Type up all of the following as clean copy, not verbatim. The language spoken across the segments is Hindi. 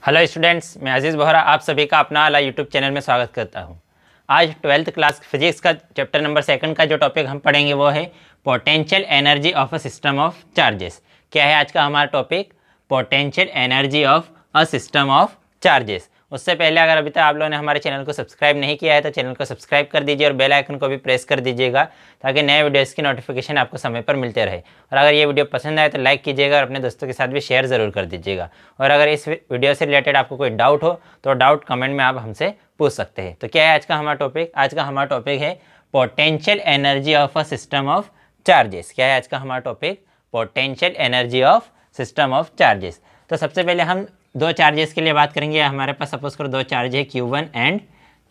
हेलो स्टूडेंट्स, मैं अजीज़ बोहरा आप सभी का अपना वाला यूट्यूब चैनल में स्वागत करता हूं। आज 12th क्लास फिजिक्स का चैप्टर नंबर 2 का जो टॉपिक हम पढ़ेंगे वो है potential energy of a system of charges. क्या है आज का हमारा topic? Potential energy of a system of charges. उससे पहले अगर अभी तक आप लोगों ने हमारे चैनल को सब्सक्राइब नहीं किया है तो चैनल को सब्सक्राइब कर दीजिए और बेल आइकन को भी प्रेस कर दीजिएगा ताकि नए वीडियोज़ की नोटिफिकेशन आपको समय पर मिलते रहे। और अगर ये वीडियो पसंद आए तो लाइक कीजिएगा और अपने दोस्तों के साथ भी शेयर ज़रूर कर दीजिएगा। और अगर इस वीडियो से रिलेटेड आपको कोई डाउट हो तो डाउट कमेंट में आप हमसे पूछ सकते हैं। तो क्या है आज का हमारा टॉपिक? आज का हमारा टॉपिक है potential energy of a system of charges. क्या है आज का हमारा topic? Potential energy of system of charges. तो सबसे पहले हम दो चार्जेस के लिए बात करेंगे। हमारे पास सपोज करो दो चार्ज है Q1 एंड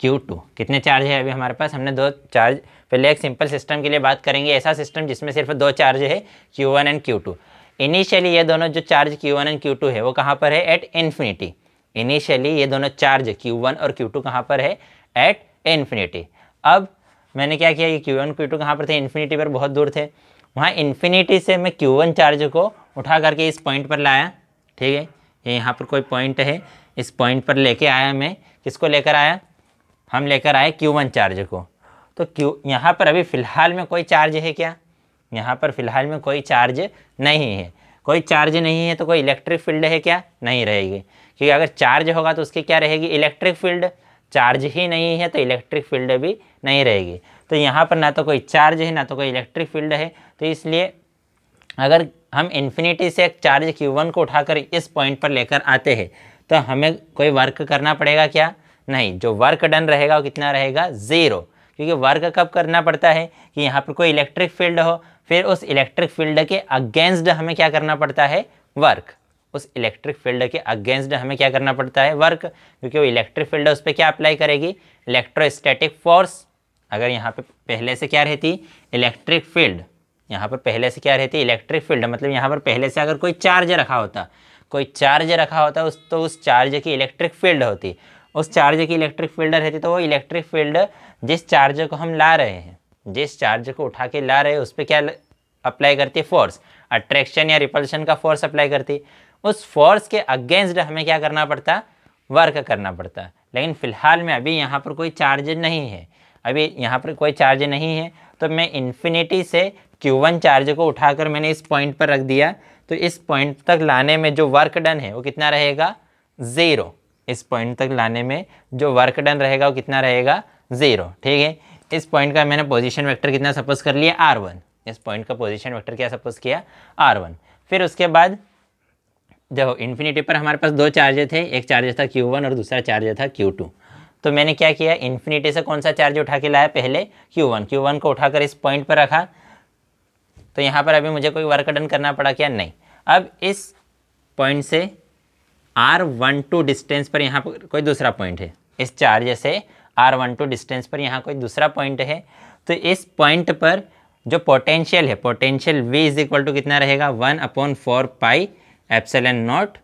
Q2। कितने चार्ज है अभी हमारे पास? हमने दो चार्ज। पहले एक सिंपल सिस्टम के लिए बात करेंगे, ऐसा सिस्टम जिसमें सिर्फ दो चार्ज है Q1 एंड Q2। इनिशियली ये दोनों जो चार्ज Q1 एंड Q2 है वो कहाँ पर है? At infinity. इनिशियली ये दोनों चार्ज Q1 और Q2 कहाँ पर है? At infinity. अब मैंने क्या किया, ये Q1 Q2 कहाँ पर थे? इन्फिनिटी पर बहुत दूर थे। वहाँ इन्फिनिटी से मैं Q1 चार्ज को उठा करके इस पॉइंट पर लाया। ठीक है, ये यहाँ पर कोई पॉइंट है, इस पॉइंट पर लेके आया मैं। किसको लेकर आया? हम लेकर आए Q1 चार्ज को। तो यहाँ पर अभी फ़िलहाल में कोई चार्ज है क्या? यहाँ पर फ़िलहाल में कोई चार्ज नहीं है। कोई चार्ज नहीं है तो कोई इलेक्ट्रिक फील्ड है क्या? नहीं रहेगी, क्योंकि अगर चार्ज होगा तो उसकी क्या रहेगी? Electric field. चार्ज ही नहीं है तो इलेक्ट्रिक फील्ड भी नहीं रहेगी। तो यहाँ पर ना तो कोई चार्ज है ना तो कोई इलेक्ट्रिक फील्ड है। तो इसलिए अगर हम इन्फिनिटी से एक चार्ज Q1 को उठाकर इस पॉइंट पर लेकर आते हैं तो हमें कोई वर्क करना पड़ेगा क्या? नहीं। जो वर्क डन रहेगा वो कितना रहेगा? ज़ीरो। क्योंकि वर्क कब करना पड़ता है कि यहाँ पर कोई इलेक्ट्रिक फील्ड हो, फिर उस इलेक्ट्रिक फील्ड के अगेंस्ट हमें क्या करना पड़ता है? वर्क। उस इलेक्ट्रिक फील्ड के अगेंस्ट हमें क्या करना पड़ता है? वर्क। क्योंकि वो इलेक्ट्रिक फील्ड उस पर क्या अप्लाई करेगी? Electrostatic force. अगर यहाँ पर पहले से क्या रहती? Electric field. यहाँ पर पहले से क्या रहती? Electric field. मतलब यहाँ पर पहले से अगर कोई चार्ज रखा होता, तो उस चार्ज की इलेक्ट्रिक फील्ड होती। उस चार्ज की इलेक्ट्रिक फील्ड रहती तो वो इलेक्ट्रिक फील्ड जिस चार्ज को हम ला रहे हैं, जिस चार्ज को उठा के ला रहे हैं, उस पर क्या अप्लाई करती है? फोर्स। अट्रैक्शन या रिपल्शन का फोर्स अप्लाई करती। उस फोर्स के अगेंस्ट हमें क्या करना पड़ता? वर्क करना पड़ता। लेकिन फ़िलहाल में अभी यहाँ पर कोई चार्ज नहीं है। अभी यहाँ पर कोई चार्ज नहीं है तो मैं इन्फिनिटी से Q1 चार्ज को उठाकर मैंने इस पॉइंट पर रख दिया। तो इस पॉइंट तक लाने में जो वर्क डन है वो कितना रहेगा? ज़ीरो। इस पॉइंट तक लाने में जो वर्क डन रहेगा वो कितना रहेगा? ज़ीरो। ठीक है, इस पॉइंट का मैंने पोजीशन वेक्टर कितना सपोज कर लिया? R1। इस पॉइंट का पोजीशन वेक्टर क्या सपोज किया? R1। फिर उसके बाद देखो इन्फिनिटी पर हमारे पास दो चार्ज थे, एक चार्ज था Q1 और दूसरा चार्ज था Q2। तो मैंने क्या किया? इन्फिनिटी से कौन सा चार्ज उठा के लाया? पहले Q1 को उठाकर इस पॉइंट पर रखा। तो यहाँ पर अभी मुझे कोई वर्क डन करना पड़ा क्या? नहीं। अब इस पॉइंट से R12 डिस्टेंस पर यहाँ पर कोई दूसरा पॉइंट है। इस चार्ज से R12 डिस्टेंस पर यहाँ कोई दूसरा पॉइंट है। तो इस पॉइंट पर जो पोटेंशियल है, potential V is equal to कितना रहेगा? 1/4 पाई एप्सिलॉन नॉट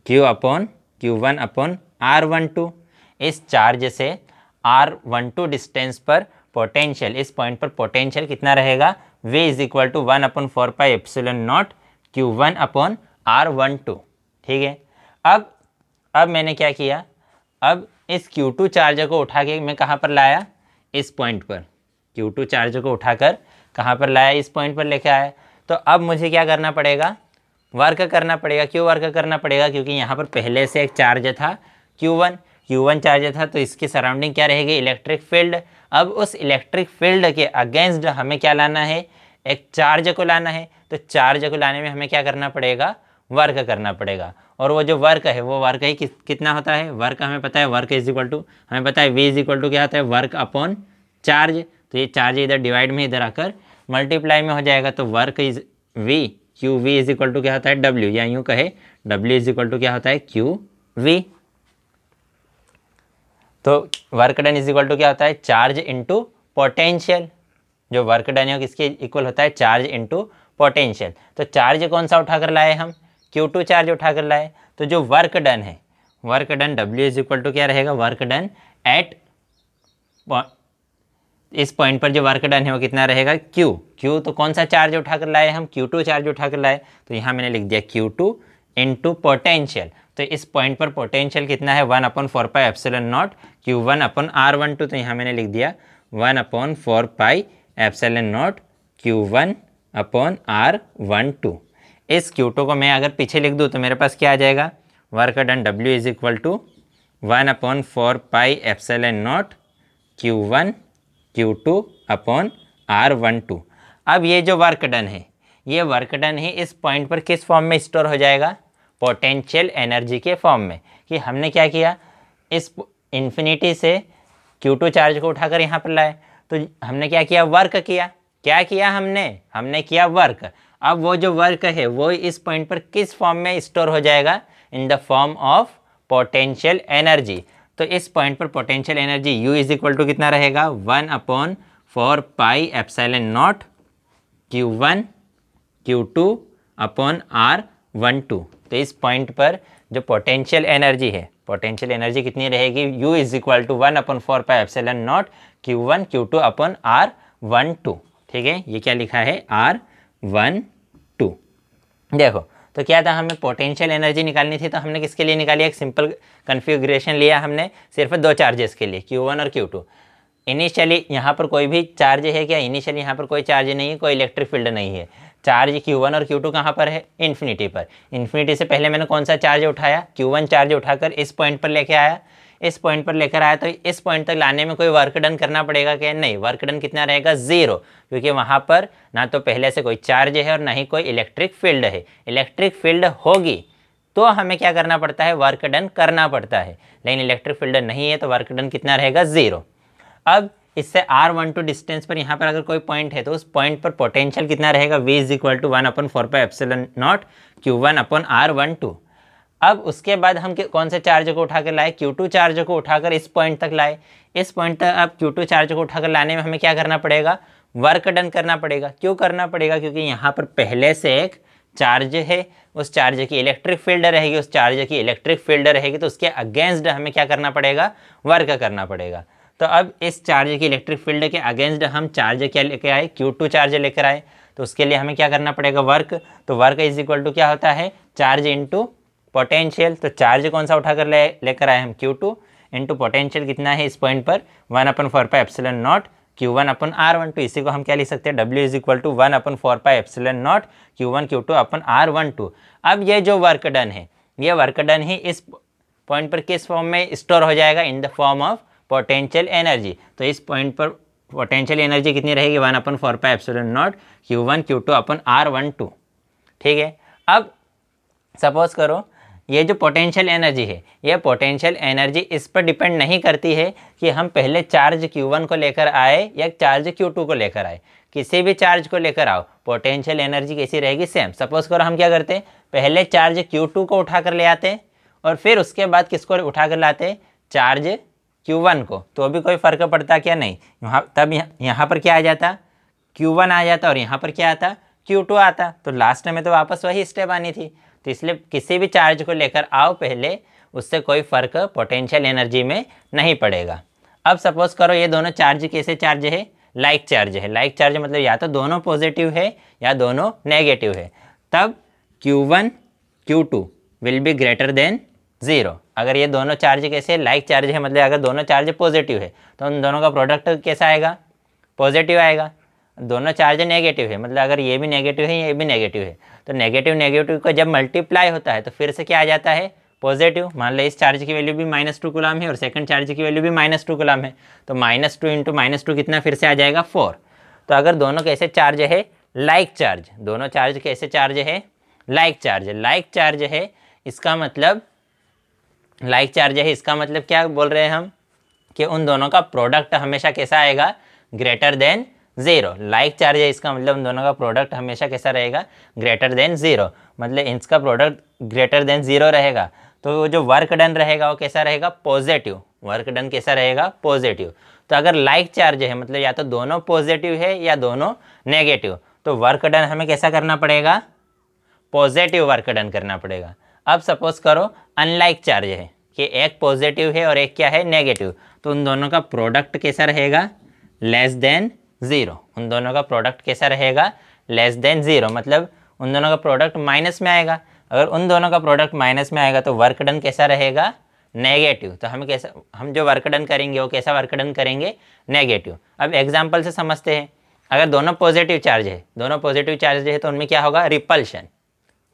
Q1/R12। इस चार्ज से R12 डिस्टेंस पर पोटेंशियल, इस पॉइंट पर पोटेंशियल कितना रहेगा? V is equal to 1/4 pi epsilon not Q1/R12। ठीक है, अब मैंने क्या किया? अब इस Q2 चार्ज को उठा के मैं कहाँ पर लाया? इस पॉइंट पर। Q2 चार्ज को उठाकर कहाँ पर लाया? इस पॉइंट पर लेके आया। तो अब मुझे क्या करना पड़ेगा? वर्क करना पड़ेगा। क्यों वर्क करना पड़ेगा? क्योंकि यहाँ पर पहले से एक चार्ज था Q1 चार्ज था तो इसकी सराउंडिंग क्या रहेगी? Electric field. अब उस इलेक्ट्रिक फील्ड के अगेंस्ट हमें क्या लाना है? एक चार्ज को लाना है। तो चार्ज को लाने में हमें क्या करना पड़ेगा? वर्क करना पड़ेगा। और वो जो वर्क है वो वर्क ही कितना होता है? वर्क हमें पता है, वर्क इज इक्वल टू, हमें पता है V इज इक्वल टू क्या होता है? Work upon charge. तो ये चार्ज इधर डिवाइड में इधर आकर मल्टीप्लाई में हो जाएगा। तो work is V, QV is equal to क्या होता है? W, या यूँ कहे W इज इक्वल टू क्या होता है? QV। तो work done is equal to क्या होता है? Charge into potential. जो वर्क डन है किसके इक्वल होता है? Charge into potential. तो चार्ज कौन सा उठाकर लाए हम? Q2 चार्ज उठाकर लाए। तो जो वर्क डन है, work done W is equal to क्या रहेगा? वर्क डन एट इस पॉइंट पर जो वर्क डन है वो कितना रहेगा? Q तो कौन सा चार्ज उठाकर लाए हम? Q2 चार्ज उठाकर लाए। तो यहाँ मैंने लिख दिया Q2 इनटू पोटेंशियल। तो इस पॉइंट पर पोटेंशियल कितना है 1/4πε0 Q1/R12। तो यहाँ मैंने लिख दिया 1/4πε0 Q1/R12। इस Q2 को मैं अगर पीछे लिख दूँ तो मेरे पास क्या आ जाएगा, work done W is equal to 1/4πε0 Q1 Q2/R12। अब ये जो वर्क डन है, ये वर्क डन है इस पॉइंट पर किस फॉर्म में स्टोर हो जाएगा, पोटेंशियल एनर्जी के फॉर्म में। कि हमने क्या किया, इस इन्फिनिटी से Q2 चार्ज को उठाकर यहाँ पर लाए, तो हमने क्या किया, वर्क किया। क्या किया हमने किया वर्क। अब वो जो वर्क है वो इस पॉइंट पर किस फॉर्म में स्टोर हो जाएगा, in the form of potential energy. तो इस पॉइंट पर potential energy U is equal to कितना रहेगा, 1/4πε0 Q1 Q2/R12। तो इस पॉइंट पर जो पोटेंशियल एनर्जी है, पोटेंशियल एनर्जी कितनी रहेगी, U is equal to 1/4πε0 Q1 Q2/R12। ठीक है, ये क्या लिखा है, R12। देखो तो क्या था, हमें पोटेंशियल एनर्जी निकालनी थी, तो हमने किसके लिए निकाली, एक सिंपल कन्फिग्रेशन लिया हमने सिर्फ दो चार्जेस के लिए, Q1 और Q2। इनिशियली यहाँ पर कोई भी चार्ज है क्या, इनिशियली यहाँ पर कोई चार्ज नहीं है, कोई इलेक्ट्रिक फील्ड नहीं है। चार्ज Q1 और Q2 कहाँ पर है, इन्फिनिटी पर। इन्फिनिटी से पहले मैंने कौन सा चार्ज उठाया, Q1 चार्ज उठाकर इस पॉइंट पर लेके आया। इस पॉइंट पर लेकर आया तो इस पॉइंट तक लाने में कोई वर्क डन करना पड़ेगा क्या, नहीं, वर्क डन कितना रहेगा, 0, क्योंकि वहाँ पर ना तो पहले से कोई चार्ज है और ना ही कोई इलेक्ट्रिक फील्ड है। इलेक्ट्रिक फील्ड होगी तो हमें क्या करना पड़ता है, वर्क डन करना पड़ता है, लेकिन इलेक्ट्रिक फील्ड नहीं है तो वर्क डन कितना रहेगा, 0। अब इससे R12 डिस्टेंस पर यहाँ पर अगर कोई पॉइंट है तो उस पॉइंट पर पोटेंशियल कितना रहेगा, V is equal to 1/4πε0 Q1/R12। अब उसके बाद हम कौन से चार्ज को उठाकर लाए, Q2 चार्ज को उठाकर इस पॉइंट तक लाए। इस पॉइंट तक अब Q2 चार्ज को उठाकर लाने में हमें क्या करना पड़ेगा, वर्क डन करना पड़ेगा। क्यों करना पड़ेगा, क्योंकि यहाँ पर पहले से एक चार्ज है, उस चार्ज की इलेक्ट्रिक फील्ड रहेगी, उस चार्ज की इलेक्ट्रिक फील्ड रहेगी, तो उसके अगेंस्ट हमें क्या करना पड़ेगा, वर्क करना पड़ेगा। तो अब इस चार्ज की इलेक्ट्रिक फील्ड के अगेंस्ट हम चार्ज क्या लेकर आए, Q2 चार्ज लेकर आए, तो उसके लिए हमें क्या करना पड़ेगा, वर्क। तो वर्क इज इक्वल टू क्या होता है, चार्ज इंटू पोटेंशियल। तो चार्ज कौन सा उठाकर लेकर आए हम, Q2, इंटू पोटेंशियल कितना है इस पॉइंट पर 1/4πε0 Q1/R12। इसी को हम क्या लिख सकते हैं, W is equal to 1/4πε0 Q1 Q2/R12। अब ये जो वर्क डन है, ये वर्क डन ही इस पॉइंट पर किस फॉर्म में स्टोर हो जाएगा, in the form of potential energy. तो इस पॉइंट पर पोटेंशियल एनर्जी कितनी रहेगी, 1/4πε0 Q1 Q2/R12। ठीक है, अब सपोज करो ये जो पोटेंशियल एनर्जी है, ये पोटेंशियल एनर्जी इस पर डिपेंड नहीं करती है कि हम पहले चार्ज Q1 को लेकर आए या चार्ज Q2 को लेकर आए। किसी भी चार्ज को लेकर आओ, पोटेंशियल एनर्जी कैसी रहेगी, सेम। सपोज करो हम क्या करते, पहले चार्ज Q2 को उठाकर ले आते और फिर उसके बाद किसको उठाकर लाते, चार्ज Q1 को, तो भी कोई फ़र्क पड़ता क्या, नहीं। तब यहाँ पर क्या आ जाता, Q1 आ जाता और यहाँ पर क्या आता, Q2 आता। तो लास्ट में तो वापस वही स्टेप आनी थी। तो इसलिए किसी भी चार्ज को लेकर आओ पहले, उससे कोई फ़र्क पोटेंशियल एनर्जी में नहीं पड़ेगा। अब सपोज करो ये दोनों चार्ज कैसे चार्ज है, लाइक चार्ज है। लाइक चार्ज मतलब या तो दोनों पॉजिटिव है या दोनों नेगेटिव है। तब Q1 Q2 will be greater than 0। अगर ये दोनों चार्ज कैसे लाइक चार्ज है, मतलब अगर दोनों चार्ज पॉजिटिव है तो उन दोनों का प्रोडक्ट कैसा आएगा, पॉजिटिव आएगा। दोनों चार्ज नेगेटिव है, मतलब अगर ये भी नेगेटिव है ये भी नेगेटिव है, तो नेगेटिव नेगेटिव का जब मल्टीप्लाई होता है तो फिर से क्या आ जाता है, पॉजिटिव। मान लो इस चार्ज की वैल्यू भी -2 कूलम है और सेकंड चार्ज की वैल्यू भी -2 कूलम है, तो -2 इंटू -2 कितना फिर से आ जाएगा 4। तो अगर दोनों कैसे चार्ज है, लाइक चार्ज, दोनों चार्ज कैसे चार्ज है, लाइक चार्ज। लाइक चार्ज है इसका मतलब, लाइक चार्ज है इसका मतलब क्या बोल रहे हैं हम, कि उन दोनों का प्रोडक्ट हमेशा कैसा आएगा, ग्रेटर देन 0। लाइक चार्ज है इसका मतलब उन दोनों का प्रोडक्ट हमेशा कैसा रहेगा, ग्रेटर देन 0, मतलब इनका प्रोडक्ट ग्रेटर देन 0 रहेगा। तो जो वर्क डन रहेगा वो कैसा रहेगा, पॉजिटिव। वर्क डन कैसा रहेगा, पॉजिटिव। तो अगर लाइक चार्ज है मतलब या तो दोनों पॉजिटिव है या दोनों नेगेटिव, तो वर्क डन हमें कैसा करना पड़ेगा, पॉजिटिव वर्क डन करना पड़ेगा। अब सपोज करो अनलाइक चार्ज है कि एक पॉजिटिव है और एक क्या है, नेगेटिव, तो उन दोनों का प्रोडक्ट कैसा रहेगा, लेस देन 0। उन दोनों का प्रोडक्ट कैसा रहेगा, लेस देन 0, मतलब उन दोनों का प्रोडक्ट माइनस में आएगा। अगर उन दोनों का प्रोडक्ट माइनस में आएगा तो वर्क डन कैसा रहेगा, नेगेटिव। तो हम जो वर्क डन करेंगे वो कैसा वर्क डन करेंगे, नेगेटिव। अब एग्जाम्पल से समझते हैं, अगर दोनों पॉजिटिव चार्ज है तो उनमें क्या होगा, रिपल्शन।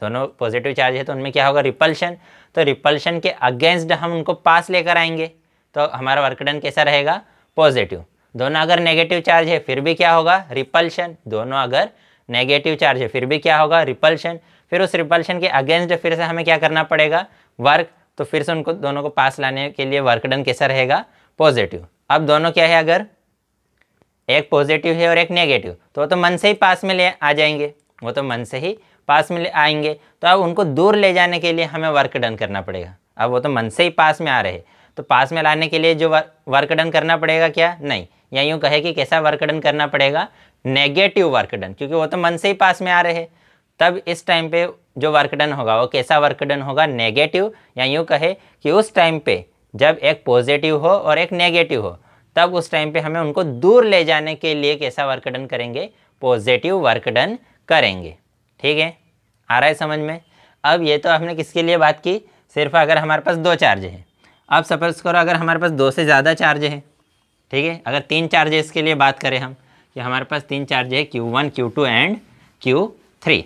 दोनों पॉजिटिव चार्ज है तो उनमें क्या होगा, रिपल्शन। तो रिपल्शन के अगेंस्ट हम उनको पास लेकर आएंगे तो हमारा वर्क डन कैसा रहेगा, पॉजिटिव। दोनों अगर नेगेटिव चार्ज है फिर भी क्या होगा, रिपल्शन। दोनों अगर नेगेटिव चार्ज है फिर भी क्या होगा, रिपल्शन। फिर उस रिपल्शन के अगेंस्ट फिर से हमें क्या करना पड़ेगा, वर्क। तो फिर से उनको दोनों को पास लाने के लिए वर्क डन कैसा रहेगा, पॉजिटिव। अब दोनों क्या है, अगर एक पॉजिटिव है और एक नेगेटिव तो वो तो मन से ही पास में ले आ जाएंगे, वो तो मन से ही पास में ले आएंगे। तो अब उनको दूर ले जाने के लिए हमें वर्क डन करना पड़ेगा। अब वो तो मन से ही पास में आ रहे, तो पास में लाने के लिए जो वर्क डन करना पड़ेगा क्या, नहीं, या यूँ कहे कि कैसा वर्क डन करना पड़ेगा, नेगेटिव वर्क डन, क्योंकि वो तो मन से ही पास में आ रहे हैं। तब इस टाइम पे जो वर्क डन होगा वो कैसा वर्क डन होगा, नेगेटिव। या यूँ कहे कि उस टाइम पे जब एक पॉजिटिव हो और एक नेगेटिव हो तब उस टाइम पे हमें उनको दूर ले जाने के लिए कैसा वर्क डन करेंगे, पॉजिटिव वर्क डन करेंगे। ठीक है, आ रहा है समझ में। अब ये तो हमने किसके लिए बात की, सिर्फ अगर हमारे पास दो चार्ज है। अब सपोज करो अगर हमारे पास दो से ज़्यादा चार्ज है, ठीक है, अगर तीन चार्जेस के लिए बात करें हम कि हमारे पास तीन चार्ज है, Q1 Q2 एंड Q3।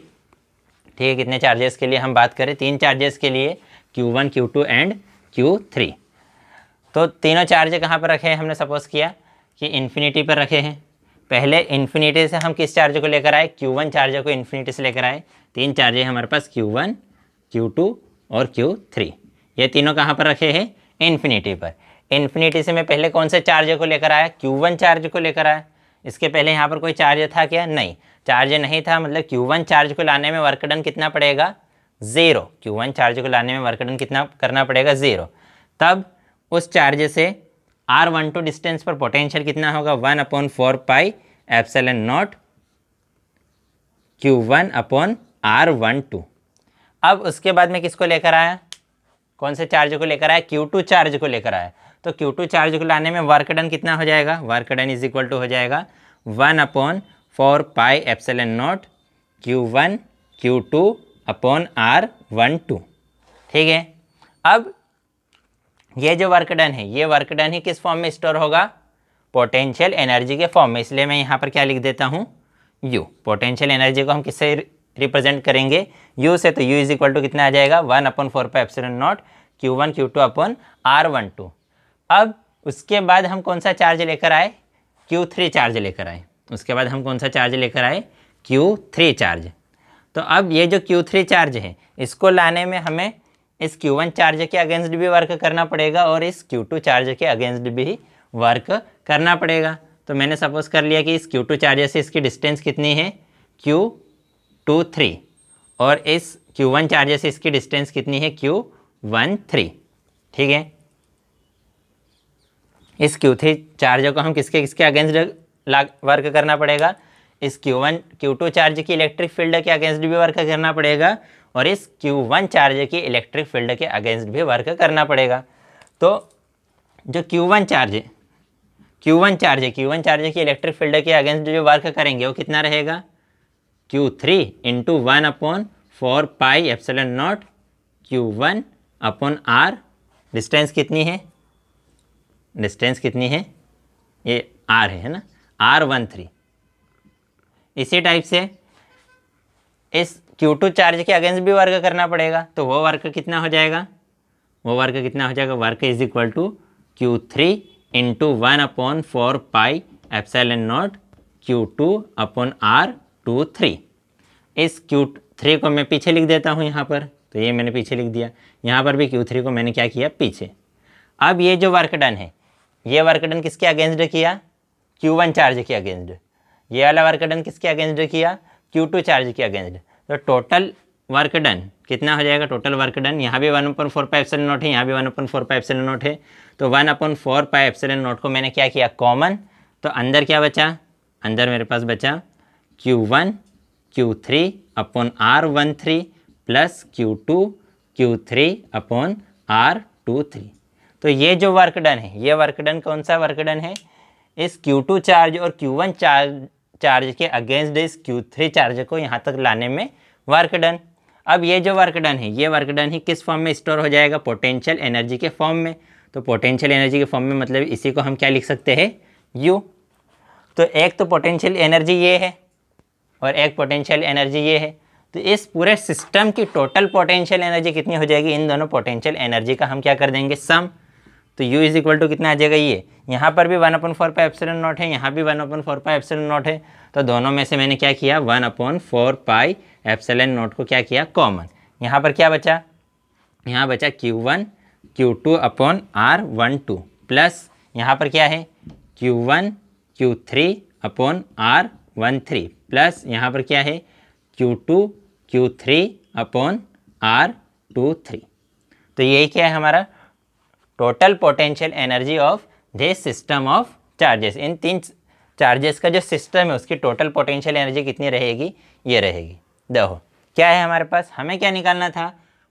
ठीक है, कितने चार्जेस के लिए हम बात करें, तीन चार्जेस के लिए, Q1 Q2 एंड Q3। तो तीनों चार्ज कहाँ पर रखे हैं, हमने सपोज किया कि इन्फिनिटी पर रखे हैं। पहले इन्फिनिटी से हम किस चार्ज को लेकर आए, Q1 चार्ज को इन्फिनिटी से लेकर आए। तीन चार्ज है हमारे पास, Q1 Q2 और Q3। ये तीनों कहाँ पर रखे हैं, इन्फिनिटी पर। इन्फिनिटी से मैं पहले कौन से चार्ज को लेकर आया, Q1 चार्ज को लेकर आया। इसके पहले यहाँ पर कोई चार्ज था क्या, नहीं, चार्ज नहीं था। मतलब Q1 चार्ज को लाने में वर्क डन कितना पड़ेगा, 0। Q1 चार्ज को लाने में वर्क डन कितना करना पड़ेगा, 0। तब उस चार्ज से R12 डिस्टेंस पर पोटेंशियल कितना होगा, 1/4 pi epsilon not Q1 upon R12। अब उसके बाद में किसको लेकर आया, कौन से चार्ज को लेकर आया, Q2 चार्ज को लेकर आया। तो Q2 चार्ज को लाने में वर्क डन कितना हो जाएगा, work done is equal to हो जाएगा 1/4 pi epsilon not Q1 Q2 upon R12। ठीक है, अब ये जो वर्क डन है, ये वर्क डन ही किस फॉर्म में स्टोर होगा, पोटेंशियल एनर्जी के फॉर्म में। इसलिए मैं यहाँ पर क्या लिख देता हूँ, U। पोटेंशियल एनर्जी को हम किससे रिप्रेजेंट करेंगे, U से। तो U इज इक्वल टू कितना आ जाएगा, 1/4 pi epsilon not Q1 Q2 upon R12। अब उसके बाद हम कौन सा चार्ज लेकर आए, Q3 चार्ज लेकर आए। उसके बाद हम कौन सा चार्ज लेकर आए, Q3 चार्ज। तो अब ये जो Q3 चार्ज है इसको लाने में हमें इस Q1 चार्ज के अगेंस्ट भी वर्क करना पड़ेगा और इस Q2 चार्ज के अगेंस्ट भी वर्क करना पड़ेगा। तो मैंने सपोज कर लिया कि इस Q2 चार्ज से इसकी डिस्टेंस कितनी है, Q23, और इस Q1 चार्ज से इसकी डिस्टेंस कितनी है, Q13। ठीक है, इस Q3 चार्ज को हम किसके किसके अगेंस्ट वर्क करना पड़ेगा, इस Q2 चार्ज की इलेक्ट्रिक फील्ड के अगेंस्ट भी वर्क करना पड़ेगा और इस Q1 चार्ज की इलेक्ट्रिक फील्ड के अगेंस्ट भी वर्क करना पड़ेगा। तो जो Q1 चार्ज की इलेक्ट्रिक फील्ड के अगेंस्ट जो वर्क करेंगे वो कितना रहेगा, Q3 into 1/4 pi epsilon not Q1 upon R। Distance कितनी है, ये R है ना, R13। इसी टाइप से इस Q2 चार्ज के अगेंस्ट भी वर्क करना पड़ेगा। तो वो वर्क कितना हो जाएगा, work is equal to Q3 into 1/4 pi epsilon not Q2 upon R23। इस Q3 को मैं पीछे लिख देता हूँ यहाँ पर, तो ये मैंने पीछे लिख दिया। यहाँ पर भी Q3 को मैंने क्या किया, पीछे। अब ये जो वर्क डन है, ये वर्क डन किसके अगेंस्ट किया, Q1 चार्ज के अगेंस्ट। ये वाला वर्क डन किसके अगेंस्ट किया, Q2 चार्ज के अगेंस्ट। तो टोटल वर्क डन कितना हो जाएगा, टोटल वर्क डन, यहाँ भी 1/4 पाई एप्सिलॉन नॉट है, यहाँ भी 1/4 पाई एप्सिलॉन नॉट है। तो 1/4 पाई एप्सिलॉन नॉट को मैंने क्या किया, कॉमन। तो अंदर क्या बचा, अंदर मेरे पास बचा Q1 Q3 upon R13 plus Q3 upon R23। तो ये जो वर्क डन है, ये वर्क डन कौन सा वर्क डन है, इस Q2 चार्ज और Q1 चार्ज के अगेंस्ट इस Q3 चार्ज को यहाँ तक लाने में वर्क डन। अब ये जो वर्क डन है, ये वर्क डन ही किस फॉर्म में स्टोर हो जाएगा, पोटेंशियल एनर्जी के फॉर्म में। तो पोटेंशियल एनर्जी के फॉर्म में मतलब इसी को हम क्या लिख सकते हैं, U। तो एक तो पोटेंशियल एनर्जी ये है और एक पोटेंशियल एनर्जी ये है। तो इस पूरे सिस्टम की टोटल पोटेंशियल एनर्जी कितनी हो जाएगी, इन दोनों पोटेंशियल एनर्जी का हम क्या कर देंगे, सम। तो U इज इक्वल टू कितना आ जाएगा, ये यहाँ पर भी 1/4 पाई एप्सिलॉन नॉट है, यहाँ भी 1/4 पाई एप्सिलॉन नॉट है। तो दोनों में से मैंने क्या किया, 1/4 पाई एप्सिलॉन नॉट को क्या किया, कॉमन। यहाँ पर क्या बचा, यहाँ बचा Q1 Q2 upon R12 plus यहाँ पर क्या है Q1 Q3 upon R13 plus यहाँ पर क्या है Q2 Q3 अपॉन R23। तो यही क्या है हमारा total potential energy of this system of charges. In 3 charges का जो सिस्टम है उसकी टोटल पोटेंशियल एनर्जी कितनी रहेगी, ये रहेगी। देखो क्या है हमारे पास, हमें क्या निकालना था,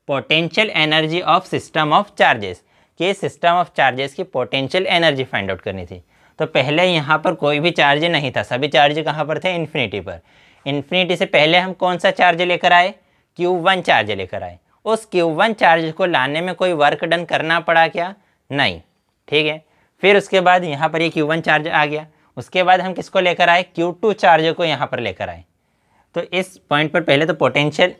potential energy of system of charges, कि सिस्टम ऑफ चार्जेस की पोटेंशियल एनर्जी फाइंड आउट करनी थी। तो पहले यहाँ पर कोई भी चार्ज नहीं था, सभी चार्ज कहाँ पर थे, इन्फिनिटी पर। इन्फिनिटी से पहले हम कौन सा चार्ज लेकर आए, Q1 चार्ज लेकर आए। उस Q1 चार्ज को लाने में कोई वर्क डन करना पड़ा क्या, नहीं, ठीक है। फिर उसके बाद यहाँ पर ये Q1 चार्ज आ गया, उसके बाद हम किसको लेकर आए, Q2 चार्ज को यहाँ पर लेकर आए। तो इस पॉइंट पर पहले तो पोटेंशियल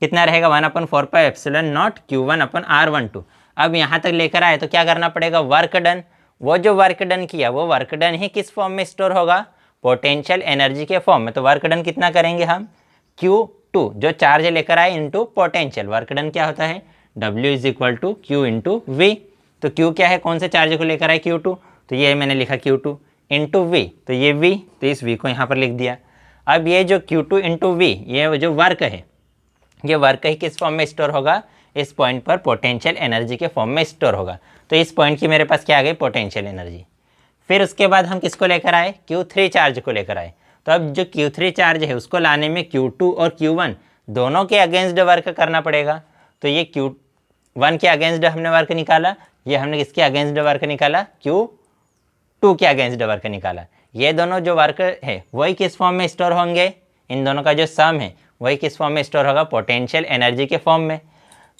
कितना रहेगा, 1/4 pi epsilon not Q1 upon R12। अब यहाँ तक लेकर आए तो क्या करना पड़ेगा, वर्क डन। वो जो वर्क डन किया वो वर्क डन ही किस फॉर्म में स्टोर होगा, पोटेंशियल एनर्जी के फॉर्म में। तो वर्क डन कितना करेंगे हम, Q2 जो चार्ज लेकर आए इंटू पोटेंशियल। वर्क डन क्या होता है, W is equal to Q into V। तो Q क्या है, कौन से चार्ज को लेकर आए, Q2। तो ये मैंने लिखा Q2 इंटू V, तो ये V, तो इस V को यहाँ पर लिख दिया। अब ये जो Q2 इंटू V, ये जो वर्क है, ये वर्क ही किस फॉर्म में स्टोर होगा, इस पॉइंट पर पोटेंशियल एनर्जी के फॉर्म में स्टोर होगा। तो इस पॉइंट की मेरे पास क्या आ गई, पोटेंशियल एनर्जी। फिर उसके बाद हम किसको लेकर आए, Q3 चार्ज को लेकर आए। तो अब जो Q3 चार्ज है उसको लाने में Q2 और Q1 दोनों के अगेंस्ट वर्क करना पड़ेगा। तो ये Q1 के अगेंस्ट हमने वर्क निकाला, ये हमने किसके अगेंस्ट वर्क निकाला, Q2 के अगेंस्ट वर्क निकाला। ये दोनों जो वर्क है वही किस फॉर्म में स्टोर होंगे, इन दोनों का जो सम है वही किस फॉर्म में स्टोर होगा, पोटेंशियल एनर्जी के फॉर्म में।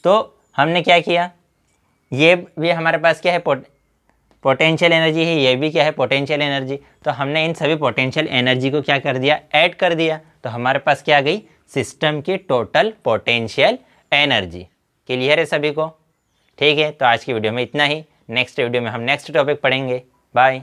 तो हमने क्या किया, ये भी हमारे पास क्या है, पोटेंशियल एनर्जी है, ये भी क्या है, पोटेंशियल एनर्जी। तो हमने इन सभी पोटेंशियल एनर्जी को क्या कर दिया, ऐड कर दिया। तो हमारे पास क्या आ गई, सिस्टम की टोटल पोटेंशियल एनर्जी। क्लियर है सभी को, ठीक है। तो आज की वीडियो में इतना ही, नेक्स्ट वीडियो में हम नेक्स्ट टॉपिक पढ़ेंगे। बाय।